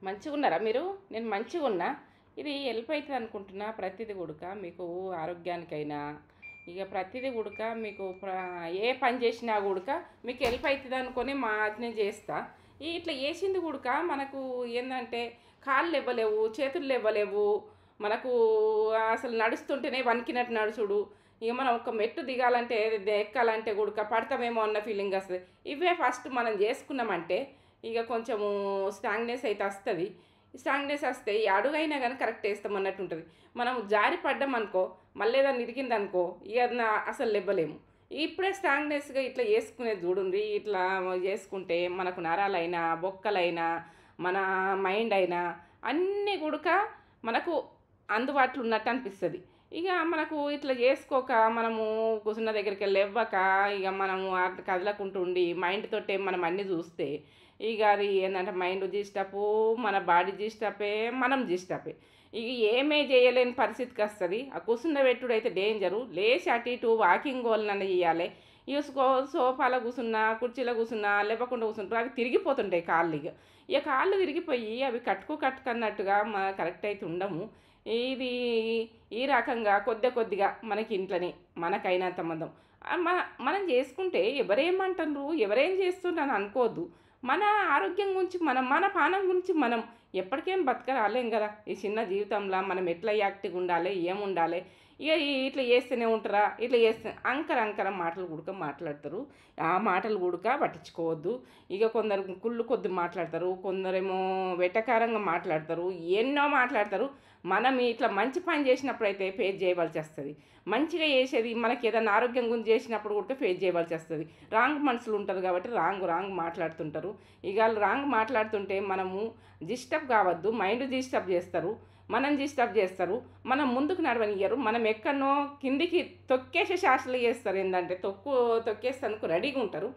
మంచిగున్నారా మీరు? నేను మంచిగున్నా. ఇది హెల్ప్ అయితది అనుకుంటున్నా. ప్రతిది కూడక మీకు ఆరోగ్యానికైనా, ఇగ ప్రతిది కూడక మీకు ఏ పని చేసినా కూడక మీకు హెల్ప్ అయితది అనుకోని నేను చేస్తా. ఇట్లా చేసింది కూడక మనకు ఏందంటే కాళ్ళు లెవ్వలేవు, చేతులు లెవ్వలేవు. మనకు అసలు నడుస్తుంటేనే వణికినట్టు నడుసుడు. ఇక మనం ఒక మెట్టు దిగాలంటే ఎక్కాలంటే కూడక పడతామేమో అన్న ఫీలింగ్ వస్తది. ఇవే ఫస్ట్ మనం చేసుకున్నామంటే ఇక కొంచెము స్ట్రాంగ్‌నెస్ అయితే వస్తది. స్ట్రాంగ్‌నెస్ వస్తే ఈ అడుగైనా గానీ కరెక్ట్ ఏస్తాం అన్నట్టు ఉంటది. మనం జారి పడ్డామనుకో, మళ్ళీ ఏదన్నా ఇరిగిందనుకో, ఇగ అసలు లెవ్వలేము. ఇప్పుడే స్ట్రాంగ్‌నెస్‌గా ఇట్లా చేసుకునేది చూడుండ్రి. ఇట్లా చేసుకుంటే మనకు నరాలైనా, బొక్కలైనా, మన మైండ్ అయినా అన్నీ కూడక మనకు అందుబాటులో ఉన్నట్టు అనిపిస్తది. ఇగ మనకు ఇట్లా చేసుకోక మనము కూసున్న దగ్గరికెళ్ళి లెవ్వక, ఇగ మనము అటు కదలకుంటూ ఉండి మైండ్ తోటే మనం అన్నీ చూస్తే ఇక అది ఏంటంటే మైండ్ డిస్టర్బు, మన బాడీ డిస్టర్బే, మనం డిస్టర్బే. ఇక ఏమీ చేయలేని పరిస్థితికి వస్తుంది. ఆ కూర్చుండబెట్టుడు అయితే డేంజరు. లేచి అటు ఇటు వాకింగ్ వాళ్ళనన్నా చేయాలి. ఇక సోఫాలో కూర్చున్నా, కుర్చీలో కూర్చున్నా, లేవకుండా కూర్చుంటారు, అవి తిరిగిపోతుంటాయి కాళ్ళు. ఇక కాళ్ళు తిరిగిపోయి అవి కట్టుకన్నట్టుగా కరెక్ట్ అయితే ఉండము. ఇది ఈ రకంగా కొద్దిగా మనకి ఇంట్లోనే మనకైనంత మందం మనం చేసుకుంటే ఎవరేమంటారు, ఎవరేం చేస్తుండ్రు అనుకోవద్దు. మన ఆరోగ్యం గురించి మన పానం గురించి మనం ఎప్పటికేం రాలేం కదా! ఈ చిన్న జీవితంలో మనం ఎట్లా యాక్టివ్‌గా ఉండాలి, ఏముండాలి. ఇక ఇట్లా చేస్తూనే ఉంటారా, ఇట్లా చేస్తే అంకర మాటలు కూడక మాట్లాడతారు. ఆ మాటలు కూడక పట్టించుకోవద్దు. ఇక కొందరు కుళ్ళు కొద్ది మాట్లాడతారు, కొందరేమో వెటకారంగా మాట్లాడతారు, ఎన్నో మాట్లాడతారు. మనం ఇట్లా మంచి పని చేసినప్పుడైతే ఫేస్ చేయవలసి వస్తది. మంచిగా చేసేది మనకి ఏదైనా ఆరోగ్యం గురించి చేసినప్పుడు కూడా ఫేస్ చేయవలసి వస్తది. రాంగ్ మనుషులు ఉంటారు కాబట్టి రాంగ్ మాట్లాడుతుంటారు. ఇక వాళ్ళు రాంగ్ మాట్లాడుతుంటే మనము డిస్టర్బ్ కావద్దు. మైండ్ డిస్టర్బ్ చేస్తారు, మనం డిస్టర్బ్ చేస్తారు, మనం ముందుకు నడవనియ్యరు. మనం ఎక్కడనో కిందికి తొక్కేసే శాస్త్రాలు చేస్తారు. ఏంటంటే తొక్కేస్తానికి రెడీగా ఉంటారు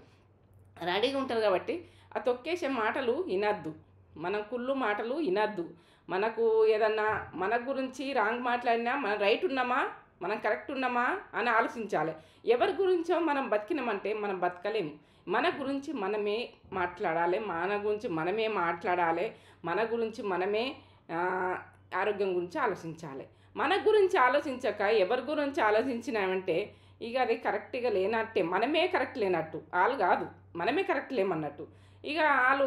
కాబట్టి ఆ తొక్కేసే మాటలు వినద్దు. మనం కుళ్ళు మాటలు వినద్దు. మనకు ఏదన్నా మన గురించి రాంగ్ మాట్లాడినా మనం రైట్ ఉన్నామా, మనం కరెక్ట్ ఉన్నామా అని ఆలోచించాలి. ఎవరి గురించో మనం బతికినామంటే మనం బతకలేము. మన గురించి మనమే మాట్లాడాలి, మన గురించి మనమే మాట్లాడాలి, మన గురించి మనమే ఆరోగ్యం గురించి ఆలోచించాలి. మన గురించి ఆలోచించక ఎవరి గురించి ఆలోచించినామంటే ఇక అది కరెక్ట్గా లేనట్టే, మనమే కరెక్ట్ లేనట్టు, వాళ్ళు కాదు, మనమే కరెక్ట్ లేమన్నట్టు. ఇక వాళ్ళు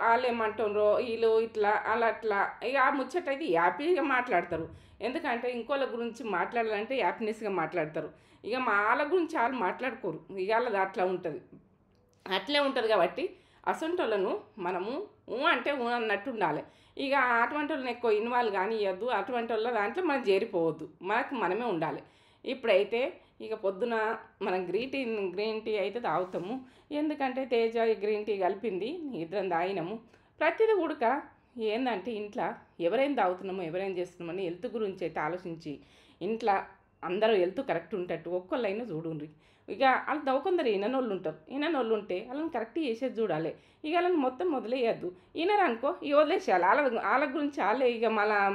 వాళ్ళేమంటారో వీళ్ళు ఇట్లా అలా అట్లా ఇక ఆ ముచ్చటైతే హ్యాపీగా మాట్లాడతారు. ఎందుకంటే ఇంకోళ్ళ గురించి మాట్లాడాలంటే హ్యాపీనెస్గా మాట్లాడతారు. ఇక వాళ్ళ గురించి వాళ్ళు మాట్లాడుకోరు. ఇక వాళ్ళది అట్లా ఉంటుంది. అట్లే ఉంటుంది కాబట్టి అసంటోళ్ళను మనము అంటే అన్నట్టు ఉండాలి. ఇక అటువంటి వాళ్ళని ఎక్కువ ఇన్వాల్వ్ కానియద్దు. అటువంటి వాళ్ళ దాంట్లో మనం చేరిపోవద్దు. మనమే ఉండాలి. ఇప్పుడైతే ఇక పొద్దున మనం గ్రీన్ టీ అయితే తాగుతాము. ఎందుకంటే తేజ గ్రీన్ టీ కలిపింది, ఇద్దరం తాగినాము. ప్రతిదీ కూడక ఏందంటే ఇంట్లో ఎవరేం తాగుతున్నామో ఎవరేం చేస్తున్నామని హెల్త్ గురించి అయితే ఆలోచించి ఇంట్లో అందరూ హెల్త్ కరెక్ట్ ఉంటట్టు ఒక్కళ్ళైనా చూడుండ్రి. ఇక వాళ్ళు కొందరు ఈననోళ్ళు ఉంటే వాళ్ళని కరెక్ట్ చేసేది చూడాలి. ఇక వాళ్ళని మొత్తం వదిలేయద్దు. ఈనరనుకో ఇక వదిలేసేయాలి. వాళ్ళ గురించి వాళ్ళే ఇక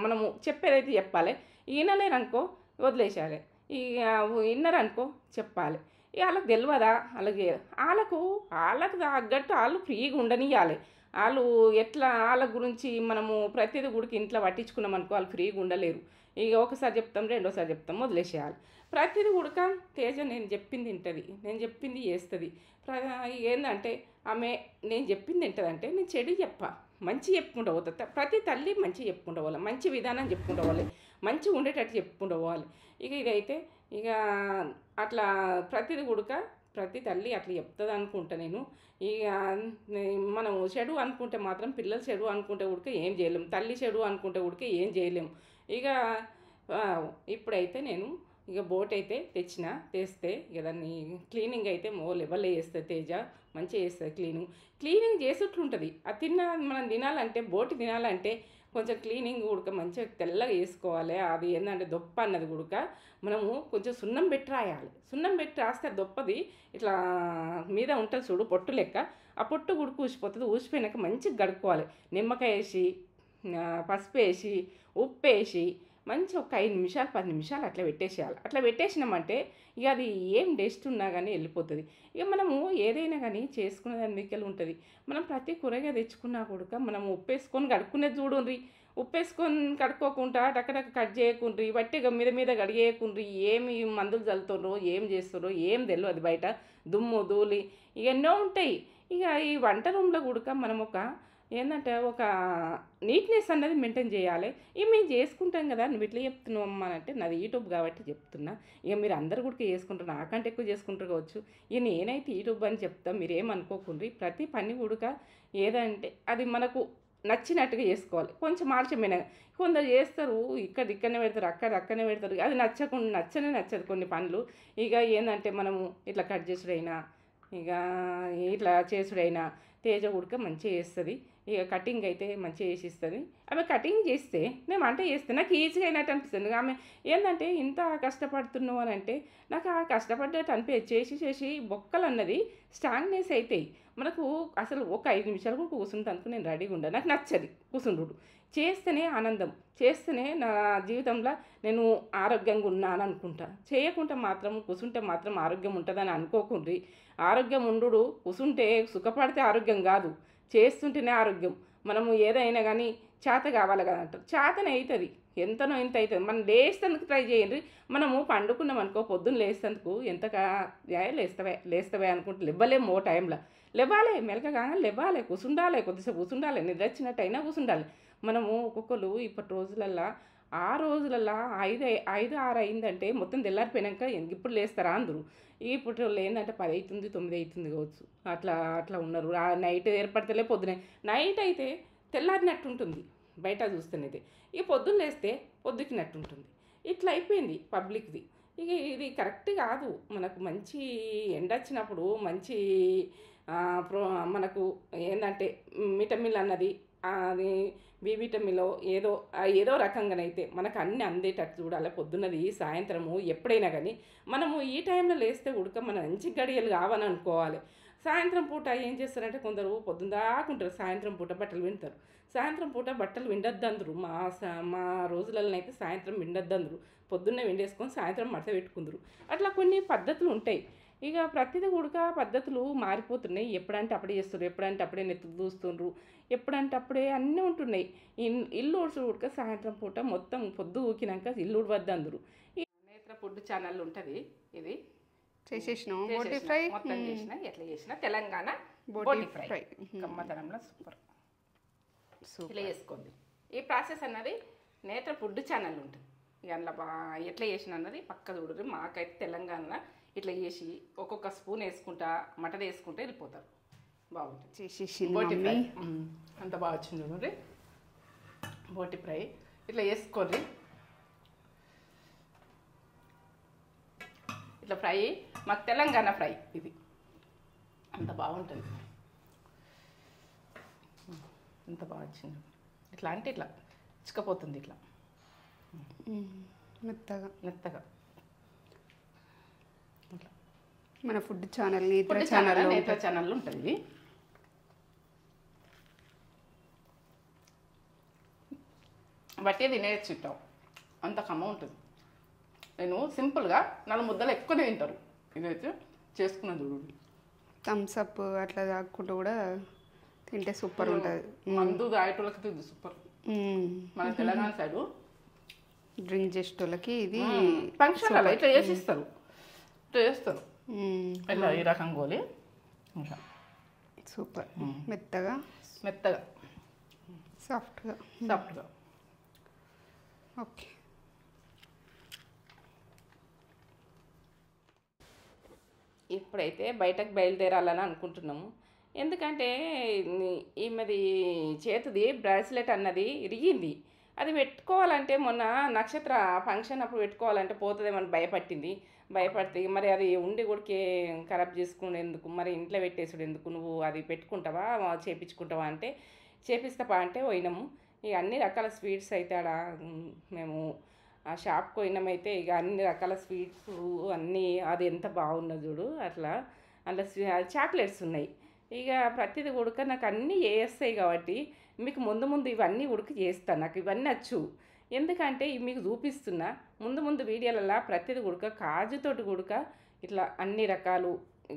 మనము చెప్పేదైతే చెప్పాలి. ఈనలేరనుకో వదిలేసేయాలి. ఇక విన్నరనుకో చెప్పాలి. ఇక వాళ్ళకి తెలియదా, వాళ్ళకు తగ్గట్టు వాళ్ళు ఫ్రీగా ఉండనియాలి. వాళ్ళు ఎట్లా వాళ్ళ గురించి మనము ప్రతిదీ కూడా ఇంట్లో పట్టించుకున్నామనుకో వాళ్ళు ఫ్రీగా ఉండలేరు. ఇక ఒకసారి చెప్తాం, రెండోసారి చెప్తాం, వదిలేసేయాలి. ప్రతిదీ ఉడక తేజ నేను చెప్పింది వింటది, నేను చెప్పింది చేస్తుంది. ఏంటంటే ఆమె నేను చెప్పింది వింటదంటే నేను చెడు మంచి చెప్పుకుంటూ పోతుంది. ప్రతి తల్లి మంచి చెప్పుకుంటూ పోవాలి, మంచి విధానం చెప్పుకుంటూ పోవాలి, మంచిగా ఉండేటట్టు చెప్పుకుంటూ పోవాలి. ఇక ఇదైతే ఇక అట్లా ప్రతిది ఉడక ప్రతి తల్లి అట్లా చెప్తుంది అనుకుంటా నేను. ఇక మనం చెడు అనుకుంటే మాత్రం పిల్లలు చెడు అనుకుంటే ఉడిక ఏం చేయలేము, తల్లి చెడు అనుకుంటే ఉడిక ఏం చేయలేము. ఇక ఇప్పుడైతే నేను ఇక బోట్ అయితే తెస్తే ఇక దాన్ని క్లీనింగ్ అయితే లెవెల్లో చేస్తుంది తేజ, మంచిగా చేస్తుంది క్లీనింగ్ చేసేట్లుంటుంది. అది మనం తినాలంటే బోటి తినాలంటే కొంచెం క్లీనింగ్ ఉడక మంచిగా తెల్లగా వేసుకోవాలి. అది ఏంటంటే దొప్ప అన్నది ఉడక మనము కొంచెం సున్నం పెట్టి రాయాలి. సున్నం పెట్టి రాస్తే దొప్పది ఇట్లా మీద ఉంటుంది చూడు పొట్టు లెక్క, ఆ పొట్టు ఉడుకు ఊసిపోతుంది. ఊసిపోయినాక మంచిగా కడుక్కోవాలి. నిమ్మకాయ వేసి, పసుపు వేసి, ఉప్పు వేసి మంచి ఒక 5 నిమిషాలు 10 నిమిషాలు అట్లా పెట్టేసేయాలి. అట్లా పెట్టేసినామంటే ఇక అది ఏం డస్ట్ ఉన్నా కానీ వెళ్ళిపోతుంది. ఇక మనము ఏదైనా కానీ చేసుకునే దాని మీకెళ్ళి ఉంటుంది. మనం ప్రతి కూరగాయ తెచ్చుకున్నా కూడా మనం ఉప్పేసుకొని కడుక్కునేది చూడుండ్రి. ఉప్పేసుకొని కడుక్కోకుండా టక్కటక్క కట్ చేయకుండ్రి, వట్టిగా మీద మీద కడిగేయకుండ్రి. ఏమి మందులు చల్లుతుండ్రో ఏం చేస్తుండ్రో ఏం తెలియదు. బయట దుమ్ము ధూళి ఇక ఎన్నో ఉంటాయి. ఇక ఈ వంట రూమ్లో కూడా మనం ఏంటంటే ఒక నీట్నెస్ అన్నది మెయింటైన్ చేయాలి. ఇక మేము చేసుకుంటాం కదా, నువ్వు ఇట్లా చెప్తున్నావు అమ్మా అంటే నాది యూట్యూబ్ కాబట్టి చెప్తున్నా. ఇక మీరు అందరు కూడా చేసుకుంటారు, నాకంటే ఎక్కువ చేసుకుంటారు కావచ్చు. ఇక నేనైతే యూట్యూబ్ అని చెప్తా, మీరేమనుకోకుండ్రి. ప్రతి పని కూడా ఏదంటే అది మనకు నచ్చినట్టుగా చేసుకోవాలి. కొంచెం ఆలస్యమైన కొందరు చేస్తారు, ఇక్కడనే పెడతారు, అక్కడనే పెడతారు. అది నచ్చదు కొన్ని పనులు. ఇక ఏంటంటే మనము ఇట్లా కట్ చేసుడైనా ఇక ఇట్లా చేసుడైనా తేజ ఉడక మంచిగా చేస్తుంది. ఇక కటింగ్ అయితే మంచిగా చేసిస్తుంది. ఆమె కటింగ్ చేస్తే నేను వంట చేస్తే నాకు ఈజీగా అయినట్టు అనిపిస్తుంది. ఆమె ఏంటంటే ఇంత కష్టపడుతున్నావు అని అంటే నాకు ఆ కష్టపడ్డట్టు చేసి బొక్కలు అన్నది స్ట్రాంగ్నెస్ అవుతాయి. మనకు అసలు ఒక 5 నిమిషాలు కూడా కూర్చుంటే అనుకో నేను రెడీగా ఉండాలి. నాకు నచ్చది కూర్చుండు. చేస్తేనే ఆనందం, చేస్తేనే నా జీవితంలో నేను ఆరోగ్యంగా ఉన్నాను అనుకుంటా. చేయకుండా మాత్రం కూర్చుంటే మాత్రం ఆరోగ్యం ఉంటుందని అనుకోకుండ్రి. ఆరోగ్యం ఉండు కూర్చుంటే సుఖపడితే ఆరోగ్యం కాదు, చేస్తుంటేనే ఆరోగ్యం. మనము ఏదైనా కానీ చేత కావాలి కదా అంటారు, చేతనే అవుతుంది. ఎంతనో ఇంత అవుతుంది. మనం లేస్తేందుకు ట్రై చేయండి. మనము పండుకున్నాం అనుకో, పొద్దున్న లేస్తేందుకు ఎంతగా లేస్తవే అనుకుంటే లేవ్వలేము. ఓ టైంలో లేవాలి, మెలకగా లేవాలి, కూర్చుండాలి, కొద్దిసేపు కూర్చుండాలి, నిద్ర వచ్చినట్టు అయినా కూర్చుండాలి. మనము ఒక్కొక్కరు ఇప్పటి రోజులల్లో ఆ రోజులల్లో 5, 6 అయిందంటే మొత్తం తెల్లారిపోయాక ఇప్పుడు లేస్తారా అందరూ. ఇప్పుడు ఏంటంటే 10 అవుతుంది 9 అవుతుంది కావచ్చు. అట్లా అట్లా ఉన్నారు. ఆ నైట్ ఏర్పడతలే పొద్దునే. నైట్ అయితే తెల్లారినట్టు ఉంటుంది బయట చూస్తేనైతే. ఇక పొద్దున్న లేస్తే పొద్దుకినట్టు ఉంటుంది. ఇట్లా అయిపోయింది పబ్లిక్ది. ఇక ఇది కరెక్ట్ కాదు. మనకు మంచి ఎండ వచ్చినప్పుడు మంచి మనకు ఏంటంటే విటమిన్ అన్నది అది బి విటమిన్లో ఏదో రకంగానైతే మనకు అన్నీ అందేటట్టు చూడాలి. పొద్దున్నది సాయంత్రము ఎప్పుడైనా కానీ మనము ఈ టైంలో లేస్తే ఉడక మన మంచి గడియలు కావని అనుకోవాలి. సాయంత్రం పూట ఏం చేస్తారంటే కొందరు పొద్దున్న దాకుంటారు, సాయంత్రం పూట బట్టలు వింటారు. సాయంత్రం పూట బట్టలు విండొద్దందరు. మా రోజులలో అయితే సాయంత్రం విండొద్దందరు. పొద్దున్నే విండేసుకొని సాయంత్రం మడత పెట్టుకుందరు. అట్లా కొన్ని పద్ధతులు ఉంటాయి. ఇక ప్రతిదీ కూడా పద్ధతులు మారిపోతున్నాయి. ఎప్పుడంటే అప్పుడే చేస్తారు, ఎప్పుడంటే అప్పుడే నెత్తులు దూస్తుండ్రు, ఎప్పుడంటే అప్పుడే అన్నీ ఉంటున్నాయి. ఇల్లు ఊడ్చుడు ఉడక సాయంత్రం పూట మొత్తం పొద్దు ఊకినాక ఇల్లు ఉడవద్దు అందరు. ఈ నేత్ర ఫుడ్ ఛానల్ ఉంటుంది. ఇది చేసేసినాం బోటి ఫ్రై మొత్తం చేసిన, ఎట్లా చేసిన తెలంగాణ బోటి ఫ్రై కమ్మతనంలో సూపర్. ఇలా చేసుకోండి. ఈ ప్రాసెస్ అన్నది నేత్ర ఫుడ్ ఛానల్ ఉంటుంది. ఇక అందులో ఎట్లా చేసిన అన్నది పక్క చూడరు. మాకైతే తెలంగాణ ఇట్లా చేసి ఒక్కొక్క స్పూన్ వేసుకుంటా మటన్ వేసుకుంటే వెళ్ళిపోతారు. బాగుంటుంది. చేసేసి బోటి ఫ్రై అంత బాగా వచ్చింది చూడండి. బోటి ఫ్రై ఇట్లా వేసుకోండి. ఇట్లా ఫ్రై మాకు తెలంగాణ ఫ్రై ఇది అంత బాగుంటుంది. ఎంత బాగా వచ్చింది. ఇట్లా అంటే ఇట్లా చిక్కపోతుంది, ఇట్లా మెత్తగా మెత్తగా. మన ఫుడ్ ఛానల్ నేత్ర ఛానల్ ఉంటుంది. బట్టే తినేసి తింటాం, అంత కమ్మ ఉంటుంది. నేను సింపుల్గా 4 ముద్దలు ఎక్కువనే తింటారు. ఇదైతే చేసుకున్న చూడండి. థమ్స్ అప్ అట్లా తాక్కుంటూ కూడా తింటే సూపర్ ఉంటుంది. మందు తాగేటోళ్ళకి ఇది సూపర్. మన తెలంగాణ సైడు డ్రింక్ చేసేటోళ్ళకి ఇది ఫంక్షన్ అలా ఇట్లా చేసిస్తారు, ఇట్లా చేస్తారు. ఇలా ఈ రకం గోలి ఇంకా సూపర్. మెత్తగా మెత్తగా సాఫ్ట్గా. ఓకే. ఇప్పుడైతే బయటకు బయలుదేరాలని అనుకుంటున్నాము. ఎందుకంటే ఈమెది చేతిది బ్రాస్లెట్ అన్నది ఇరిగింది. అది పెట్టుకోవాలంటే మొన్న నక్షత్ర ఫంక్షన్ అప్పుడు పెట్టుకోవాలంటే పోతుందేమని భయపడితే మరి అది ఉండి కూడా ఖరాబ్ చేసుకునేందుకు మరి ఇంట్లో పెట్టేసుడు ఎందుకు, నువ్వు అది పెట్టుకుంటావా చేపించుకుంటావా అంటే చేపిస్తావా అంటే పోయినాము. ఇక అన్ని రకాల స్వీట్స్ అయితే ఆడ మేము ఆ షాప్కి పోయినామైతే ఇక అన్ని రకాల స్వీట్స్ అన్నీ అది ఎంత బాగున్నది చూడు. అట్లా అందులో చాక్లెట్స్ ఉన్నాయి. ఇక ప్రతిదీ ఉడక నాకు అన్నీ వేస్తాయి కాబట్టి మీకు ముందు ఇవన్నీ ఉడికి చేస్తాను. నాకు ఇవన్నీ వచ్చు. ఎందుకంటే ఇవి మీకు చూపిస్తున్నా ముందు ముందు వీడియోలలో ప్రతిది గుడక కాజుతోటి గుడక ఇట్లా అన్ని రకాలు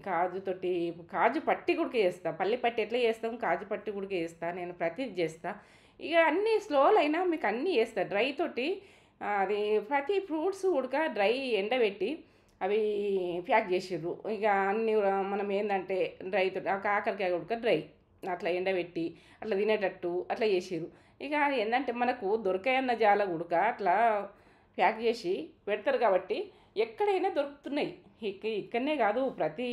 కాజుతోటి కాజు పట్టి గుడక చేస్తా, పల్లి పట్టి ఎట్లా చేస్తాం కాజు పట్టి గుడక చేస్తా, నేను ప్రతిది చేస్తా. ఇక అన్నీ స్లోలు అయినా మీకు అన్నీ చేస్తా డ్రై తోటి. అది ప్రతి ఫ్రూట్స్ ఉడక డ్రై ఎండబెట్టి అవి ప్యాక్ చేసిర్రు. ఇక అన్ని మనం ఏంటంటే డ్రై తోటి కాకరకాయ ఉడక డ్రై అట్లా ఎండబెట్టి అట్లా తినేటట్టు అట్లా చేసిర్రు. ఇక ఏంటంటే మనకు దొరకాయన్న జాల ఉడక అట్లా ప్యాక్ చేసి పెడతారు కాబట్టి ఎక్కడైనా దొరుకుతున్నాయి. ఇక్కడనే కాదు ప్రతి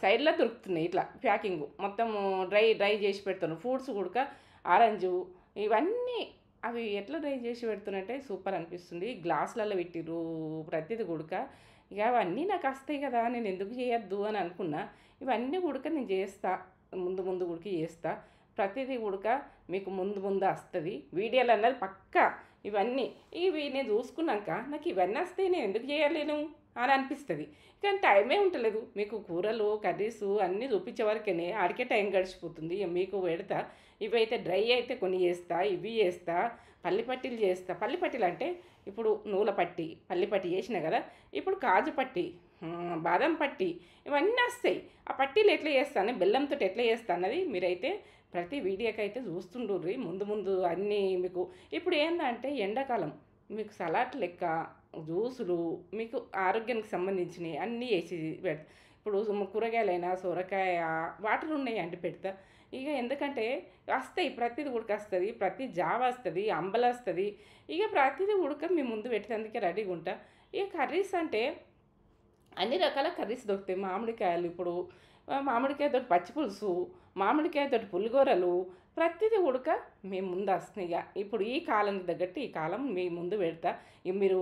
సైడ్లో దొరుకుతున్నాయి ఇట్లా ప్యాకింగ్ మొత్తం డ్రై చేసి పెడతాను. ఫ్రూట్స్ ఉడక ఆరెంజు ఇవన్నీ అవి ఎట్లా డ్రై చేసి పెడుతున్నట్టే సూపర్ అనిపిస్తుంది. గ్లాసులలో పెట్టిర్రు ప్రతిది ఉడక. ఇక అవన్నీ నాకు వస్తాయి కదా, నేను ఎందుకు చేయొద్దు అని అనుకున్నా. ఇవన్నీ ఉడక నేను చేస్తా, ముందు ఉడికి చేస్తా. ప్రతిదీ ఉడక మీకు ముందు వస్తుంది వీడియోలు అన్నది పక్కా. ఇవి నేను చూసుకున్నాక నాకు ఇవన్నీ వస్తాయి, నేను ఎందుకు చేయలేను అని అనిపిస్తుంది. కానీ టైమే ఉండలేదు. మీకు కూరలు కర్రీస్ అన్నీ చూపించే వరకే ఆడికే టైం గడిచిపోతుంది. మీకు పెడతా. ఇవైతే డ్రై అయితే కొన్ని చేస్తా, ఇవి చేస్తా, పల్లి పట్టీలు చేస్తా. పల్లి పట్టీలు అంటే ఇప్పుడు నూల పట్టి పల్లి పట్టి చేసిన కదా, ఇప్పుడు కాజు పట్టి బాదం పట్టి ఇవన్నీ వస్తాయి. ఆ పట్టీలు ఎట్లా చేస్తాను, బెల్లంతో ఎట్లా చేస్తా అన్నది మీరైతే ప్రతి వీడియోకి అయితే చూస్తుండ్రి. ముందు అన్నీ మీకు ఇప్పుడు ఏంటంటే ఎండాకాలం మీకు సలాడ్ లెక్క జ్యూసులు మీకు ఆరోగ్యానికి సంబంధించినవి అన్నీ వేసి పెడతా. ఇప్పుడు కూరగాయలైనా సొరకాయ వాటర్ ఉన్నాయి అండి పెడతా. ఇక ఎందుకంటే వస్తాయి ప్రతిది ఉడక వస్తుంది, ప్రతి జావ వస్తుంది, అంబల వస్తుంది. ఇక ప్రతిది ఉడక మేము ముందు పెట్టేందుకే రెడీగా ఉంటా. ఇక కర్రీస్ అంటే అన్ని రకాల కర్రీస్ దొరుకుతాయి. మామిడికాయలు ఇప్పుడు మామిడికాయతో పచ్చిపులుసు, మామిడికాయతో పులిగూరలు ప్రతిదీ ఉడక మేము ముందు వస్తున్నాయి. ఇక ఇప్పుడు ఈ కాలానికి తగ్గట్టు ఈ కాలం మీ ముందు పెడతా. ఇక మీరు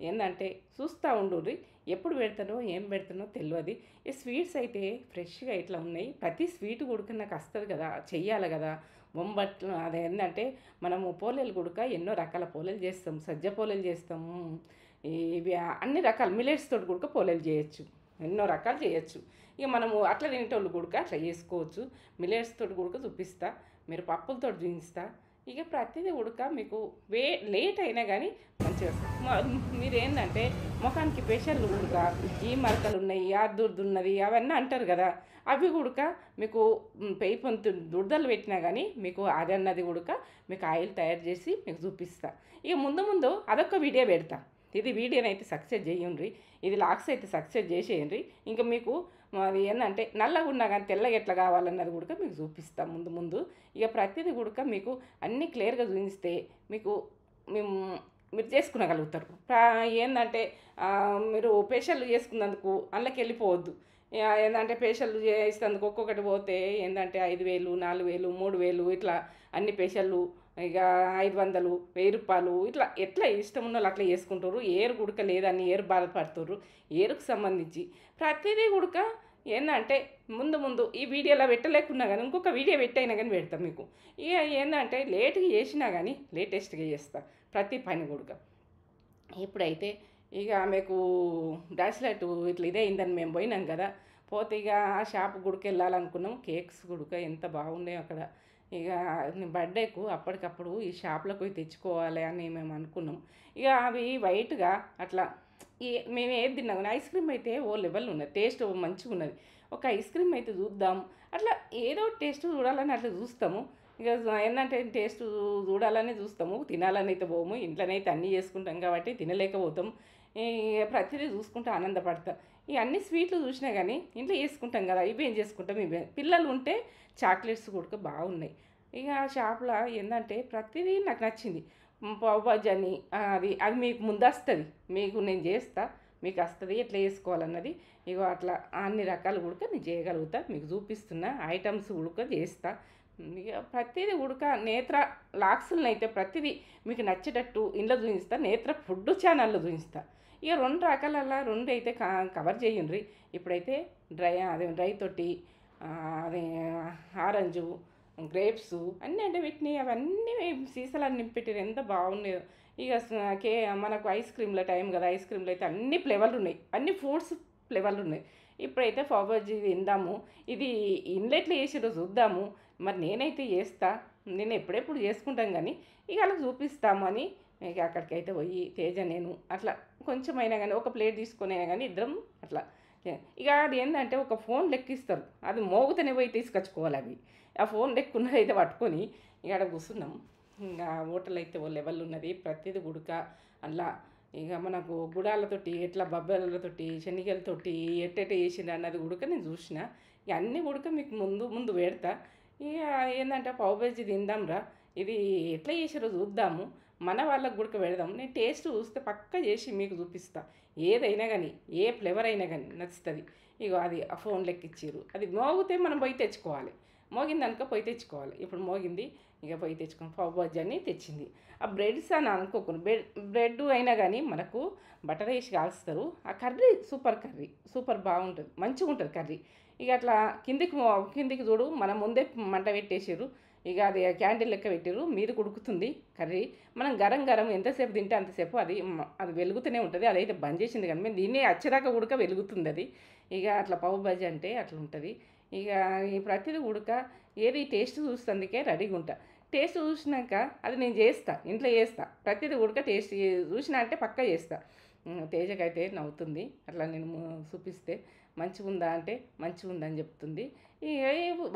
ఏంటంటే చూస్తూ ఉండుర్రి. ఎప్పుడు పెడతానో ఏం పెడతానో తెలియదు. ఈ స్వీట్స్ అయితే ఫ్రెష్గా ఇట్లా ఉన్నాయి. ప్రతి స్వీట్ ఉడక నాకు వస్తుంది కదా, చెయ్యాలి కదా. బొంబట్లు అదేంటంటే మనము పోలేలు ఉడక ఎన్నో రకాల పోలేలు చేస్తాం. సజ్జ పోలేలు చేస్తాము, ఇవి అన్ని రకాల మిలెట్స్ తోటి కూడా పోలేలు చేయొచ్చు, ఎన్నో రకాలు చేయొచ్చు. ఇక మనము అట్లా తినేటోళ్ళు కూడా అట్లా చేసుకోవచ్చు. మిలెట్స్ తోటి కూడా చూపిస్తా, మీరు పప్పులతో చూపిస్తా. ఇక ప్రతిదీ ఉడక మీకు లేట్ అయినా కానీ మంచిగా మీరు ఏంటంటే ముఖానికి స్పెషల్ ఉడక ఈ మరకలు ఉన్నాయి, ఆ దురదున్నది అవన్నీ అంటారు కదా, అవి ఉడక మీకు పెయి పొంతు దురదలు పెట్టినా కానీ మీకు అది అన్నది ఉడక మీకు ఆయిల్ తయారు చేసి మీకు చూపిస్తా. ఇక ముందు అదొక వీడియో పెడతా. ఇది వీడియోని అయితే సక్సెస్ చేయండి, ఇది లాక్స్ అయితే సక్సెస్ చేసేయండి. ఇంకా మీకు మరి ఏంటంటే నల్లగా ఉన్నా కానీ తెల్లగా ఎట్లా కావాలన్నది కూడా మీకు చూపిస్తాం ముందు. ఇక ప్రతిదీ కూడా మీకు అన్నీ క్లియర్గా చూపిస్తే మీరు చేసుకునగలుగుతారు. ఏంటంటే మీరు ఫేషియల్ చేసుకున్నందుకు అందులోకి వెళ్ళిపోవద్దు. ఏంటంటే ఫేషియల్ చేసినందుకు ఒక్కొక్కటి పోతే ఏంటంటే 5,000, 4,000, 3,000 ఇట్లా అన్ని ఫేషియల్లు ఇక 500, 1,000 రూపాయలు ఇట్లా ఎట్లా ఇష్టం ఉన్న వాళ్ళు అట్లా చేసుకుంటారు. ఏరు గుడక లేదని ఏరు బాధపడుతుర్రు. ఏరుకు సంబంధించి ప్రతిదీ గుడక ఏంటంటే ముందు ఈ వీడియోలో పెట్టలేకున్నా కానీ ఇంకొక వీడియో పెట్టైనా కానీ పెడతాం మీకు. ఇక ఏంటంటే లేట్గా చేసినా కానీ లేటెస్ట్గా చేస్తా ప్రతి పని గుడక. ఇప్పుడైతే ఇక మీకు బ్రాస్లెట్ ఇట్లా ఇదే అయిందని మేము పోయినాం కదా, పోతే ఇక ఆ షాప్ గుడికి వెళ్ళాలనుకున్నాం. కేక్స్ గుడక ఎంత బాగున్నాయి అక్కడ. ఇక బర్త్డేకు అప్పటికప్పుడు ఈ షాప్లోకి పోయి తెచ్చుకోవాలి అని మేము అనుకున్నాం. ఇక అవి వైట్గా అట్లా మేము ఏది తిన్నాం కానీ ఐస్ క్రీమ్ అయితే ఓ లెవెల్ ఉన్నది, టేస్ట్ మంచిగా ఉన్నది. ఒక ఐస్ క్రీమ్ అయితే చూద్దాం అట్లా ఏదో టేస్ట్ చూడాలని అట్లా చూస్తాము. ఇక ఏంటంటే టేస్ట్ చూడాలని చూస్తాము, తినాలని అయితే పోము. ఇంట్లోనైతే అన్నీ చేసుకుంటాం కాబట్టి తినలేకపోతాం. ప్రతిదీ చూసుకుంటూ ఆనందపడతాం. ఈ అన్ని స్వీట్లు చూసినా కానీ ఇంట్లో చేసుకుంటాం కదా, ఇవి ఏం చేసుకుంటాం. ఇవే పిల్లలు ఉంటే చాక్లెట్స్ కూడా బాగున్నాయి. ఇక ఆ షాప్లో ఏంటంటే ప్రతిదీ నాకు నచ్చింది. పావుబాజీ అని అది మీకు ముందు వస్తుంది, మీకు నేను చేస్తా, మీకు వస్తుంది ఎట్లా చేసుకోవాలన్నది. ఇగో అట్లా అన్ని రకాలు ఉడక నేను చేయగలుగుతా, మీకు చూపిస్తున్నా ఐటమ్స్ ఉడక చేస్తా. ఇక ప్రతిదీ ఉడక నేత్ర లాక్సులను అయితే ప్రతిదీ మీకు నచ్చేటట్టు ఇంట్లో చూపిస్తా, నేత్ర ఫుడ్ ఛానల్లో చూపిస్తా. ఇక 2 రకాలలో 2 అయితే కవర్ చేయండి. ఇప్పుడైతే డ్రై తోటి అదే ఆరెంజు గ్రేప్స్ అన్నీ అంటే వీటిని అవన్నీ సీసాలన్నీ నింపెట్టారు, ఎంత బాగున్నాయో. ఇక మనకు ఐస్ క్రీమ్ల టైం కదా, ఐస్ క్రీమ్లు అయితే అన్ని ఫ్లేవర్లు ఉన్నాయి, అన్ని ఫ్రూట్స్ ఫ్లేవర్లు ఉన్నాయి. ఇప్పుడైతే పావుబాజీ తిందాము. ఇది ఇన్లెట్లు చేసిరో చూద్దాము. మరి నేనైతే చేస్తా, నేను ఎప్పుడెప్పుడు చేసుకుంటాం కానీ ఇక అలా చూపిస్తామని ఇక అక్కడికైతే పోయి తేజ నేను అట్లా కొంచెమైనా కానీ ఒక ప్లేట్ తీసుకునే కానీ ఇద్దరం అట్లా ఇక అది ఏంటంటే ఒక ఫోన్ లెక్కిస్తారు, అది మోగుతూనే పోయి తీసుకొచ్చుకోవాలి. అవి ఆ ఫోన్ లెక్కున్నది అయితే పట్టుకొని ఇక అక్కడ కూర్చున్నాం. ఇంకా హోటల్ అయితే ఓ లెవెల్ ఉన్నది, ప్రతిది గుడక అలా. ఇక మనకు గుడాలతోటి ఎట్లా బొబ్బలతోటి శనగలతోటి ఎట్టెట్ట చేసిండు అన్నది ఉడక నేను చూసిన. ఇక అన్నీ ఉడక మీకు ముందు ముందు పెడతా. ఇక ఏంటంటే పావు బజ్జీ తిందాంరా, ఇది ఎట్లా చేసారో చూద్దాము, మన వాళ్ళకు గుడక పెడదాం. నేను టేస్ట్ చూస్తే పక్కా చేసి మీకు చూపిస్తా. ఏదైనా కానీ ఏ ఫ్లేవర్ అయినా కానీ నచ్చుతుంది. ఇగో అది ఆ ఫోన్ లెక్కిచ్చారు, అది మోగితే మనం పోయి తెచ్చుకోవాలి. మోగిందనుక పోయి తెచ్చుకోవాలి. ఇప్పుడు మోగింది ఇక పోయి తెచ్చుకోండి. పావు బజ్జీ అని తెచ్చింది. ఆ బ్రెడ్స్ అని అనుకోకుండా బ్రెడ్ అయినా కానీ మనకు బటర్ వేసి కాల్స్తారు. ఆ కర్రీ సూపర్, కర్రీ సూపర్ బాగుంటుంది, మంచిగా ఉంటుంది కర్రీ. ఇక అట్లా కిందికి చూడు, మనం ముందే మంట పెట్టేసారు. ఇక అది క్యాండిల్ లెక్క పెట్టారు, మీద ఉడుకుతుంది కర్రీ. మనం గరం గరం ఎంతసేపు తింటే అంతసేపు అది వెలుగుతూనే ఉంటుంది. అదైతే బంద్ చేసింది కానీ మేము దీన్నే వచ్చేదాకా ఉడక వెలుగుతుంది అది. ఇక అట్లా పావు బజ్జీ అంటే అట్లా ఉంటుంది. ఇక ఈ ప్రతిదీ ఉడక ఏది టేస్ట్ చూస్తుందికే రెడీగా ఉంటా. టేస్ట్ చూసినాక అది నేను చేస్తా, ఇంట్లో చేస్తా. ప్రతిదీ ఉడక టేస్ట్ చూసినా అంటే పక్కా చేస్తా. తేజకైతే నవ్వుతుంది అట్లా నేను చూపిస్తే. మంచిగా ఉందా అంటే మంచిగా ఉందని చెప్తుంది. ఇక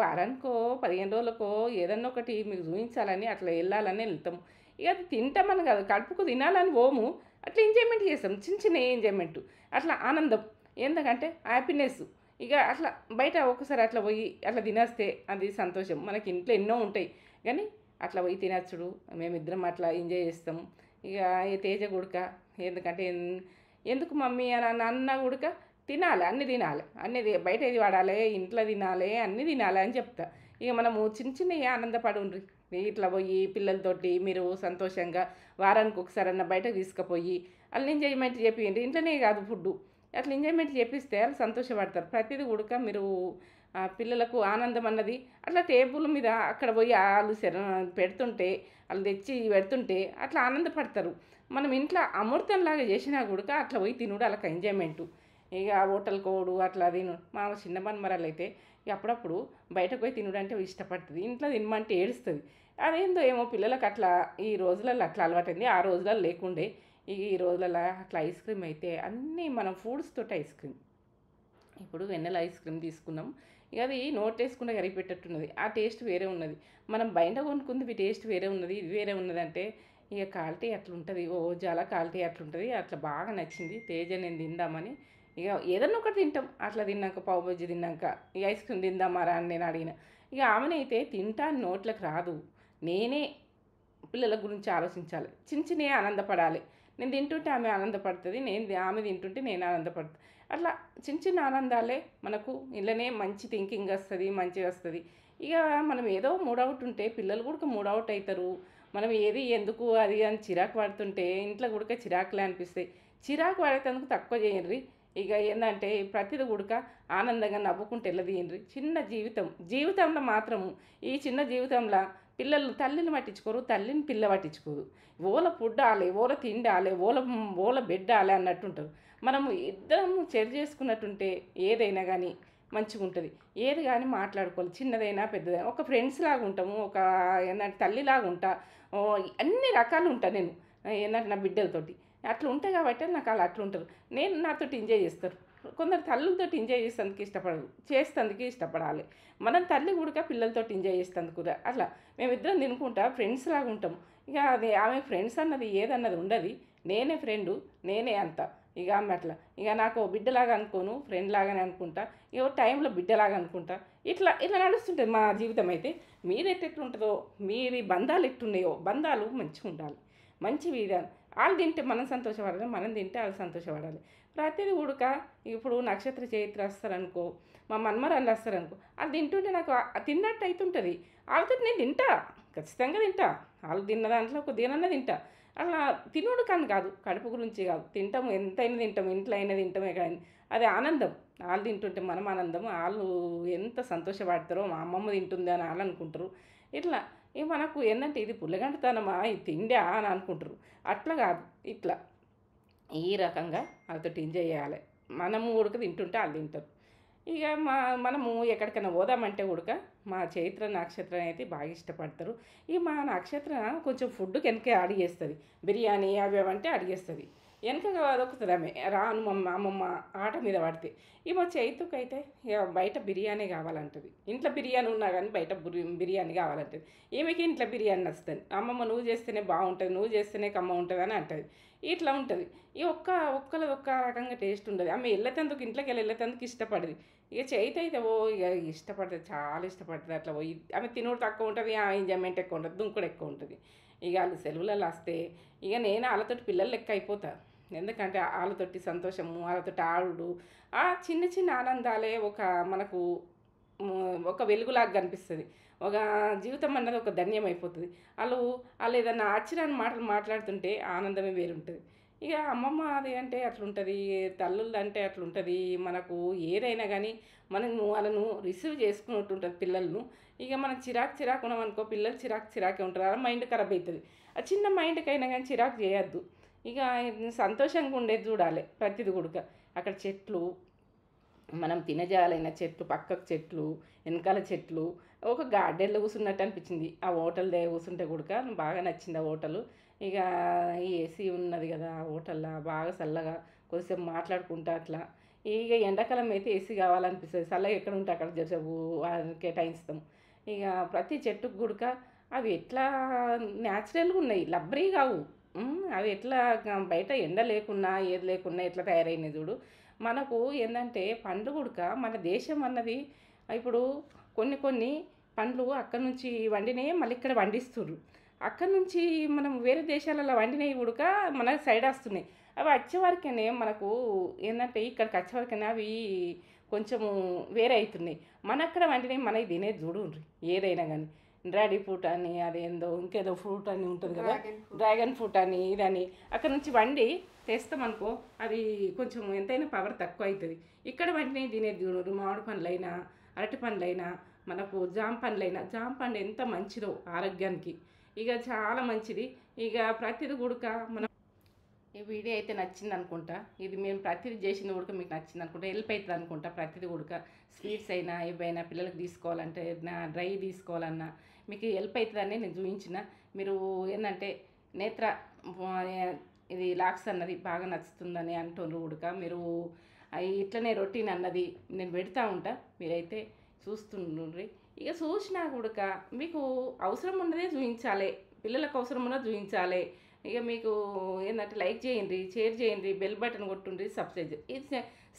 వారానికో 15 రోజులకో ఏదన్నా ఒకటి మీకు చూపించాలని అట్లా వెళ్ళాలని వెళ్తాం. ఇక అది తింటామని కాదు, కడుపుకు తినాలని పోము, అట్లా ఎంజాయ్మెంట్ చేస్తాం. చిన్న చిన్న ఎంజాయ్మెంట్, అట్లా ఆనందం. ఎందుకంటే హ్యాపీనెస్. ఇక అట్లా బయట ఒకసారి అట్లా పోయి అట్లా తినేస్తే అది సంతోషం. మనకి ఇంట్లో ఎన్నో ఉంటాయి కానీ అట్లా పోయి తినచ్చుడు మేమిద్దరం అట్లా ఎంజాయ్ చేస్తాము. ఇక ఈ తేజ గుడక ఎందుకంటే ఎందుకు మమ్మీ అని అన్న గుడక తినాలి, అన్నీ తినాలి, అన్నీ బయట ఏది వాడాలి, ఇంట్లో తినాలి, అన్నీ తినాలి అని చెప్తా. ఇక మనము చిన్న చిన్నవి ఆనందపడి ఉండ్రి. ఇట్లా పోయి పిల్లలతోటి మీరు సంతోషంగా వారానికి ఒకసారన్నా బయటకు తీసుకుపోయి వాళ్ళు ఎంజాయ్మెంట్ చేపియండి. ఇంట్లోనే కాదు ఫుడ్డు, అట్లా ఎంజాయ్మెంట్ చేపిస్తే వాళ్ళు సంతోషపడతారు. ప్రతిదీ ఉడక మీరు పిల్లలకు ఆనందం అన్నది అట్లా టేబుల్ మీద అక్కడ పోయి వాళ్ళు పెడుతుంటే వాళ్ళు తెచ్చి పెడుతుంటే అట్లా ఆనందపడతారు. మనం ఇంట్లో అమృతంలాగా చేసినా కూడా అట్లా పోయి తినుడు వాళ్ళకి ఎంజాయ్మెంటు. ఇక హోటల్ కోడు అట్లా తిను. మా చిన్న మన్మరాలు అయితే అప్పుడప్పుడు బయటకు పోయి తినుడు అంటే ఇష్టపడుతుంది, ఇంట్లో తినమంటే ఏడుస్తుంది. అదేందో ఏమో పిల్లలకు అట్లా ఈ రోజులలో అట్లా అలవాటైంది, ఆ రోజులలో లేకుండే. ఈ రోజులలో అట్లా ఐస్ క్రీమ్ అయితే అన్నీ మనం ఫ్రూట్స్ తోటి ఐస్ క్రీమ్. ఇప్పుడు వెన్నెల ఐస్ క్రీమ్ తీసుకున్నాం, ఇక అది నోట్ వేసుకుంటే కరిగిపెట్టట్టున్నది, ఆ టేస్ట్ వేరే ఉన్నది. మనం బయట కొనుక్కుంది టేస్ట్ వేరే ఉన్నది, ఇది వేరే ఉన్నది. అంటే ఇక క్వాలిటీ అట్లుంటుంది, చాలా క్వాలిటీ అట్లుంటుంది. అట్లా బాగా నచ్చింది తేజ నేను తిందామని. ఇక ఏదన్నా ఒకటి తింటాం. అట్లా తిన్నాక పావు బజ్జీ తిన్నాక ఈ ఐస్ క్రీమ్ తిందామారా అని నేను అడిగిన. ఇక ఆమెనైతే తింటా నోట్లకు రాదు, నేనే పిల్లల గురించి ఆలోచించాలి, చిన్న చిన్నవి ఆనందపడాలి. నేను తింటుంటే ఆమె ఆనందపడుతుంది, ఆమె తింటుంటే నేను ఆనందపడుతుంది. అట్లా చిన్న చిన్న ఆనందాలే మనకు ఇళ్ళనే మంచి థింకింగ్ వస్తుంది, మంచిగా వస్తుంది. ఇక మనం ఏదో మూడవుట్ ఉంటే పిల్లలు కూడా మూడవుట్ అవుతారు. మనం ఏది ఎందుకు అది అని చిరాకు పడుతుంటే ఇంట్లో కూడా చిరాకులే అనిపిస్తాయి. చిరాకు పడేందుకు తక్కువ చేయండి. ఇక ఏంటంటే ప్రతిది కూడా ఆనందంగా నవ్వుకుంటూ వెళ్ళదీయండి. చిన్న జీవితంలో మాత్రము ఈ చిన్న జీవితంలో పిల్లలు తల్లిని పట్టించుకోరు, తల్లిని పిల్ల పట్టించుకోరు. ఓల పుడ్డాలి, ఓల తిండాలి, ఓల బిడ్డాలి అన్నట్టుంటారు. మనము ఇద్దరం షేర్ చేసుకున్నట్టుంటే ఏదైనా కానీ మంచిగా ఉంటుంది. ఏది కానీ మాట్లాడుకోవాలి, చిన్నదైనా పెద్దదైనా ఒక ఫ్రెండ్స్ లాగా ఉంటాము. ఒక ఏంటంటే తల్లిలాగా ఉంటా, అన్ని రకాలు ఉంటాను నేను. ఏంటంటే నా బిడ్డలతోటి అట్లా ఉంటాయి కాబట్టి నాకు అలా అట్లా ఉంటారు. నేను నాతోటి ఎంజాయ్ చేస్తారు. కొందరు తల్లులతోటి ఎంజాయ్ చేసేందుకు ఇష్టపడరు, చేసేందుకు ఇష్టపడాలి. మనం తల్లి కూడా పిల్లలతో ఎంజాయ్ చేసేందుకు కూడా అట్లా మేమిద్దరం తినుకుంటా ఫ్రెండ్స్ లాగా ఉంటాం. ఇక అది ఆమె ఫ్రెండ్స్ అన్నది ఏదన్నది ఉండదు, నేనే ఫ్రెండు, నేనే అంత. ఇక ఆమె అట్లా ఇక నాకు బిడ్డలాగా అనుకోను, ఫ్రెండ్ లాగానే అనుకుంటా. ఇక టైంలో బిడ్డలాగా అనుకుంటా. ఇట్లా ఇట్లా నడుస్తుంటుంది మా జీవితం. అయితే మీరెట్టుంటుందో, మీరి బంధాలు ఎట్టున్నాయో, బంధాలు మంచిగా ఉండాలి, మంచి విధానం. వాళ్ళు తింటే మనం సంతోషపడాలి, మనం తింటే వాళ్ళు సంతోషపడాలి. ప్రతిదీ ఉడక ఇప్పుడు నక్షత్ర చైత్ర వస్తారనుకో, మా మన్మరాళ్ళు వస్తారనుకో, వాళ్ళు తింటుంటే నాకు తిన్నట్టు అవుతుంటుంది. వాళ్ళతో నేను తింటా, ఖచ్చితంగా తింటా. వాళ్ళు తిన్న దాంట్లో కొద్దిగానన్నా తింటా. అలా తినుడు కానీ కాదు, కడుపు గురించి కాదు, తింటాము, ఎంతైనా తింటాం, ఇంట్లో అయినా తింటామే కానీ అది ఆనందం. వాళ్ళు తింటుంటే మనం ఆనందం, వాళ్ళు ఎంత సంతోషపడతారో మా అమ్మమ్మ తింటుంది అని వాళ్ళు అనుకుంటారు. ఇట్లా ఇక మనకు ఏంటంటే ఇది పుల్లగంటతనమా, ఇది తిండా అని అనుకుంటారు. అట్లా కాదు, ఇట్లా ఈ రకంగా వాళ్ళతో ఎంజాయ్ చేయాలి. మనము ఉడక తింటుంటే వాళ్ళు తింటారు. ఇక మనము ఎక్కడికైనా పోదామంటే ఉడక మా చైత్ర నక్షత్రం అయితే బాగా ఇష్టపడతారు. ఇక మా నక్షత్రం కొంచెం ఫుడ్కి వెనకే అడిగేస్తుంది, బిర్యానీ అవి అవి అంటే అడిగేస్తుంది. వెనకగా అదొక్కుతుంది ఆమె, రాను మమ్మ అమ్మమ్మ ఆట మీద పడితే. ఈ మా చైతుకు అయితే ఇక బయట బిర్యానీ కావాలంటుంది. ఇంట్లో బిర్యానీ ఉన్నా కానీ బయట బిర్యానీ కావాలంటుంది. ఈమెకి ఇంట్లో బిర్యానీ నచ్చుతుంది. అమ్మమ్మ నువ్వు చేస్తేనే బాగుంటుంది, నువ్వు చేస్తేనే కమ్మ ఉంటుంది అని అంటుంది. ఇట్లా ఉంటుంది. ఈ ఒక్కలది ఒక్క రకంగా టేస్ట్ ఉండదు. ఆమె వెళ్ళేటందుకు ఇంట్లోకి వెళ్ళేటందుకు ఇష్టపడదు. ఇక చైత అయితే ఇక ఇష్టపడుతుంది, చాలా ఇష్టపడుతుంది. అట్లా పోయి ఆమె తినుడు తక్కువ ఉంటుంది, ఆ ఎంజాయ్మెంట్ ఎక్కువ ఉంటుంది, దుంకుడు ఎక్కువ ఉంటుంది. ఇక వాళ్ళు సెలవులలో వస్తే ఇక నేను వాళ్ళతోటి పిల్లలు లెక్క అయిపోతా. ఎందుకంటే వాళ్ళతోటి సంతోషము, వాళ్ళతోటి ఆడుడు, ఆ చిన్న చిన్న ఆనందాలే మనకు ఒక వెలుగులాగా కనిపిస్తుంది. ఒక జీవితం అన్నది ఒక ధన్యం అయిపోతుంది. వాళ్ళు ఏదన్నా ఆశ్చర్యాన్ని మాటలు మాట్లాడుతుంటే ఆనందమే వేరుంటుంది. ఇక అమ్మమ్మ అది అంటే అట్లుంటుంది, తల్లులు అంటే అట్లుంటుంది. మనకు ఏదైనా కానీ మనము వాళ్ళను రిసీవ్ చేసుకున్నట్టుంటుంది పిల్లలను. ఇక మనం చిరాకు ఉన్నాం అనుకో, పిల్లలు చిరాకే ఉంటారు, అలా మైండ్ ఖరాబ్ అవుతుంది. ఆ చిన్న మైండ్కైనా కానీ చిరాకు చేయొద్దు. ఇక సంతోషంగా ఉండేది చూడాలి ప్రతిది కూడా. అక్కడ చెట్లు, మనం తినజాలైన చెట్లు, పక్కకు చెట్లు, వెనకాల చెట్లు, ఒక గార్డెన్లో కూర్చున్నట్టు అనిపించింది. ఆ హోటల్ దగ్గర కూర్చుంటే కూడా బాగా నచ్చింది ఆ హోటలు. ఇక ఏసీ ఉన్నది కదా ఆ హోటల్లో, బాగా చల్లగా కొద్దిసేపు మాట్లాడుకుంటా అట్లా. ఇక ఎండాకాలం అయితే ఏసీ కావాలనిపిస్తుంది, చల్లగా ఎక్కడ ఉంటే అక్కడ జరసేపు కేటాయిస్తాం. ఇక ప్రతి చెట్టుకు గుడక అవి ఎట్లా న్యాచురల్గా ఉన్నాయి, లబ్బరీ కావు. అవి ఎట్లా బయట ఎండ లేకున్నా ఏది లేకున్నా ఎట్లా తయారైనాయి చూడు. మనకు ఏంటంటే పండ్లు గుడక మన దేశం అన్నది ఇప్పుడు కొన్ని పండ్లు అక్కడ నుంచి వండినవి మళ్ళీ ఇక్కడ పండిస్తుర్రు. అక్కడ నుంచి మనం వేరే దేశాలలో వండినవి ఉడక మన సైడ్ వస్తున్నాయి. అవి వచ్చేవరకనే మనకు ఏంటంటే ఇక్కడికి వచ్చేవరకనే అవి కొంచెము వేరే అవుతున్నాయి. మన అక్కడ వండినవి మనకి తినేది చూడుండ్రి ఏదైనా కానీ. డ్రాడీ ఫ్రూట్ అని అదేందో ఇంకేదో ఫ్రూట్ అని ఉంటుంది కదా, డ్రాగన్ ఫ్రూట్ అని ఇదని అక్కడ నుంచి వండి తెస్తామనుకో, అది కొంచెం ఎంతైనా పవర్ తక్కువ అవుతుంది. ఇక్కడ వండినవి తినేది చూడు. మామిడి పండ్లైనా, అరటి పండ్లైనా, మనకు జామ పండు ఎంత మంచిదో ఆరోగ్యానికి. ఇక చాలా మంచిది. ఇక ప్రతిది కూడక మనం ఈ వీడియో అయితే నచ్చింది అనుకుంటా. ఇది మేము ప్రతిదీ చేసింది కూడా మీకు నచ్చింది అనుకుంటా, హెల్ప్ అవుతుంది అనుకుంటా. ప్రతిదీ కూడా స్వీట్స్ అయినా ఏవైనా పిల్లలకు తీసుకోవాలంటే డ్రై తీసుకోవాలన్నా మీకు హెల్ప్ అవుతుందని నేను చూపించిన. మీరు ఏంటంటే నేత్ర ఇది లాక్స్ అన్నది బాగా నచ్చుతుందని అంటున్నారు కూడా. మీరు ఇట్లనే రొటీన్ అన్నది నేను పెడతా ఉంటా, మీరైతే చూస్తుండ్రి. ఇక చూసినా కూడా మీకు అవసరం ఉన్నదే చూపించాలి, పిల్లలకు అవసరం ఉన్నది చూపించాలి. ఇక మీకు ఏంటంటే లైక్ చేయండి, షేర్ చేయండి, బెల్ బటన్ కొట్టుండి,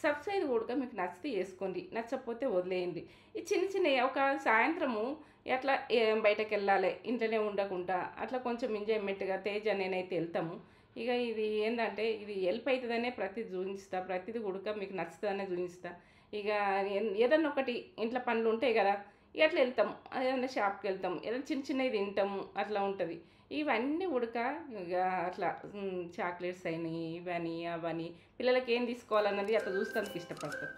సబ్స్క్రైబ్ కూడా మీకు నచ్చితే చేసుకోండి, నచ్చకపోతే వదిలేయండి. ఈ చిన్న ఒక సాయంత్రము అట్లా బయటకు వెళ్ళాలి, ఇంట్లోనే ఉండకుండా అట్లా కొంచెం ఎంజాయ్మెంట్గా తేజ నేనైతే వెళ్తాము. ఇక ఇది ఏంటంటే ఇది హెల్ప్ అవుతుందనే ప్రతిది చూపిస్తా, ప్రతిది కూడా మీకు నచ్చుతుందనే చూపిస్తా. ఇక ఏదన్నా ఒకటి ఇంట్లో పనులు ఉంటాయి కదా, ఇక అట్లా వెళ్తాము, ఏదైనా షాప్కి వెళ్తాము, ఏదైనా చిన్నవి తింటాము, అట్లా ఉంటుంది. ఇవన్నీ ఉడక ఇక అట్లా చాక్లెట్స్ అయినాయి, ఇవని అవని పిల్లలకి ఏం తీసుకోవాలన్నది అట్లా చూస్తానికి ఇష్టపడతారు.